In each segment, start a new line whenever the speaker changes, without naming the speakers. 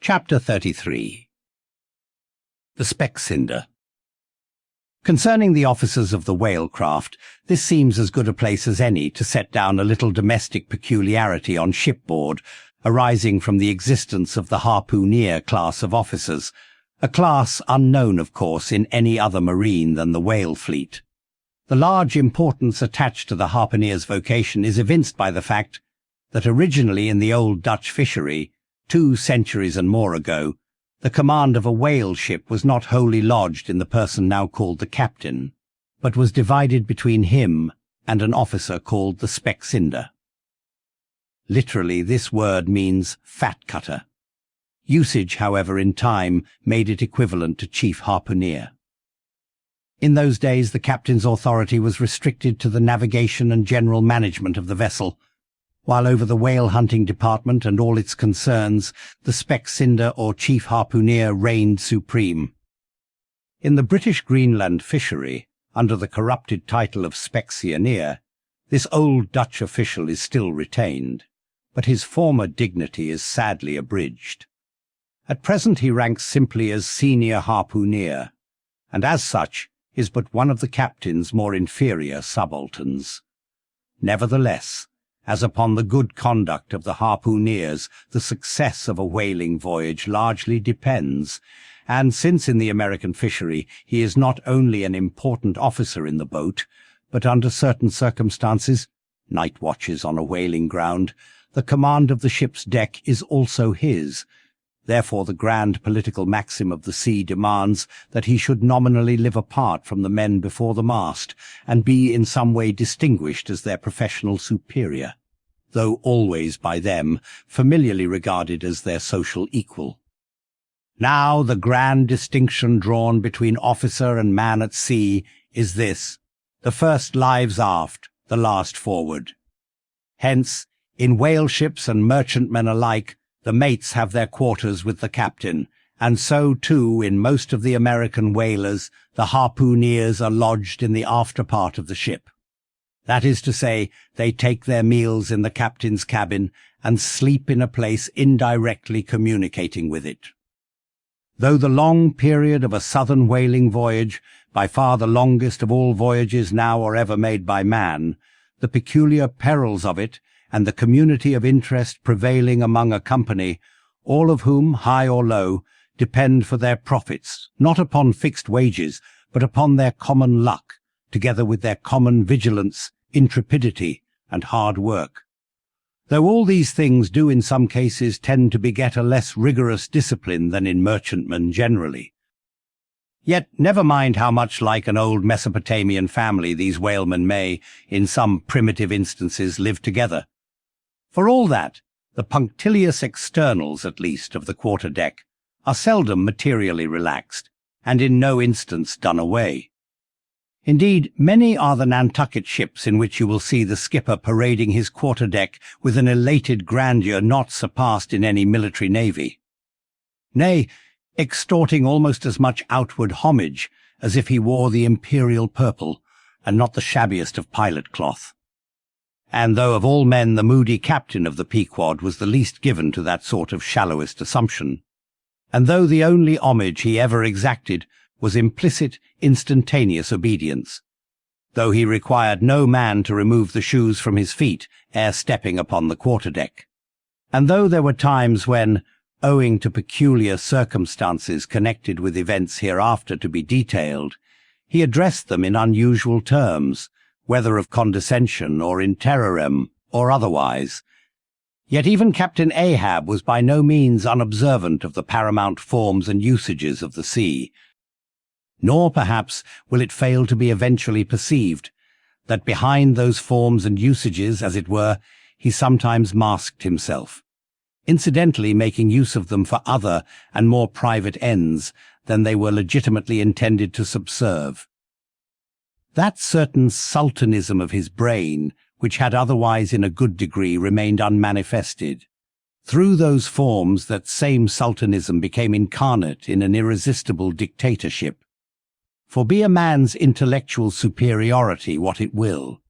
Chapter 33. The Specksnyder. Concerning the officers of the whalecraft, this seems as good a place as any to set down a little domestic peculiarity on shipboard, arising from the existence of the harpooneer class of officers, a class unknown, of course, in any other marine than the whale fleet. The large importance attached to the harpooneer's vocation is evinced by the fact that originally in the old Dutch fishery, 2 centuries and more ago, the command of a whale ship was not wholly lodged in the person now called the captain, but was divided between him and an officer called the Specksnyder. Literally, this word means fat cutter. Usage, however, in time made it equivalent to chief harpooneer. In those days, the captain's authority was restricted to the navigation and general management of the vessel, while over the whale-hunting department and all its concerns, the Specksnyder or chief harpooneer reigned supreme. In the British Greenland fishery, under the corrupted title of Specksnyder, this old Dutch official is still retained, but his former dignity is sadly abridged. At present he ranks simply as senior harpooneer, and as such is but one of the captain's more inferior subalterns. Nevertheless, as upon the good conduct of the harpooneers the success of a whaling voyage largely depends, and since in the American fishery he is not only an important officer in the boat, but under certain circumstances, night watches on a whaling ground, the command of the ship's deck is also his. Therefore the grand political maxim of the sea demands that he should nominally live apart from the men before the mast, and be in some way distinguished as their professional superior, though always by them familiarly regarded as their social equal. Now the grand distinction drawn between officer and man at sea is this: the first lives aft, the last forward. Hence, in whale ships and merchantmen alike, the mates have their quarters with the captain, and so too in most of the American whalers the harpooneers are lodged in the after part of the ship. That is to say, they take their meals in the captain's cabin and sleep in a place indirectly communicating with it. Though the long period of a southern whaling voyage, by far the longest of all voyages now or ever made by man, the peculiar perils of it, and the community of interest prevailing among a company, all of whom, high or low, depend for their profits, not upon fixed wages, but upon their common luck, together with their common vigilance, intrepidity, and hard work. Though all these things do in some cases tend to beget a less rigorous discipline than in merchantmen generally. Yet never mind how much like an old Mesopotamian family these whalemen may, in some primitive instances, live together. For all that, the punctilious externals, at least, of the quarter-deck are seldom materially relaxed, and in no instance done away. Indeed, many are the Nantucket ships in which you will see the skipper parading his quarter-deck with an elated grandeur not surpassed in any military navy. Nay, extorting almost as much outward homage as if he wore the imperial purple, and not the shabbiest of pilot cloth. And though of all men the moody captain of the Pequod was the least given to that sort of shallowest assumption, and though the only homage he ever exacted was implicit, instantaneous obedience, though he required no man to remove the shoes from his feet ere stepping upon the quarter-deck, and though there were times when, owing to peculiar circumstances connected with events hereafter to be detailed, he addressed them in unusual terms, whether of condescension or in terrorem or otherwise, yet even Captain Ahab was by no means unobservant of the paramount forms and usages of the sea. Nor, perhaps, will it fail to be eventually perceived that behind those forms and usages, as it were, he sometimes masked himself, incidentally making use of them for other and more private ends than they were legitimately intended to subserve. That certain sultanism of his brain, which had otherwise in a good degree remained unmanifested, through those forms that same sultanism became incarnate in an irresistible dictatorship. For be a man's intellectual superiority what it will,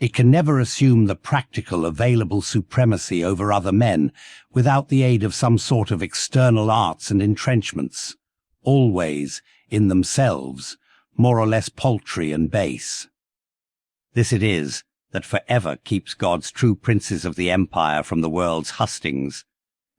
It can never assume the practical available supremacy over other men without the aid of some sort of external arts and entrenchments, always, in themselves, more or less paltry and base. This it is that forever keeps God's true princes of the empire from the world's hustings,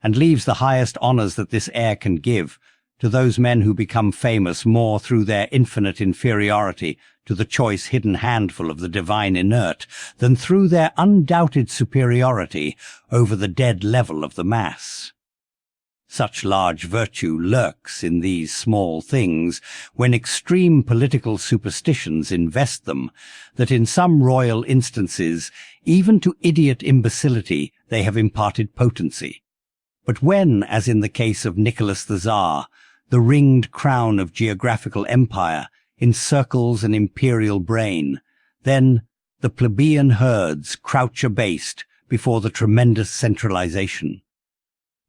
and leaves the highest honours that this air can give to those men who become famous more through their infinite inferiority to the choice hidden handful of the divine inert than through their undoubted superiority over the dead level of the mass. Such large virtue lurks in these small things when extreme political superstitions invest them, that in some royal instances, even to idiot imbecility, they have imparted potency. But when, as in the case of Nicholas the Tsar, the ringed crown of geographical empire encircles an imperial brain, then the plebeian herds crouch abased before the tremendous centralization.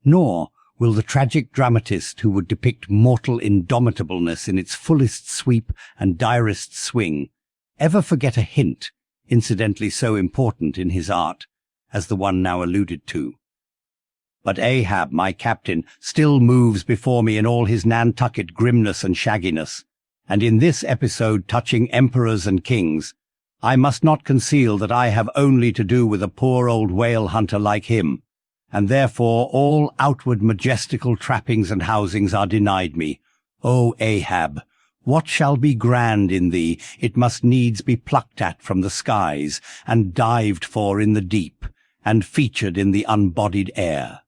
Nor will the tragic dramatist who would depict mortal indomitableness in its fullest sweep and direst swing ever forget a hint, incidentally so important in his art, as the one now alluded to. But Ahab, my captain, still moves before me in all his Nantucket grimness and shagginess, and in this episode touching emperors and kings, I must not conceal that I have only to do with a poor old whale hunter like him, and therefore all outward majestical trappings and housings are denied me. O Ahab, what shall be grand in thee, it must needs be plucked at from the skies, and dived for in the deep, and featured in the unbodied air.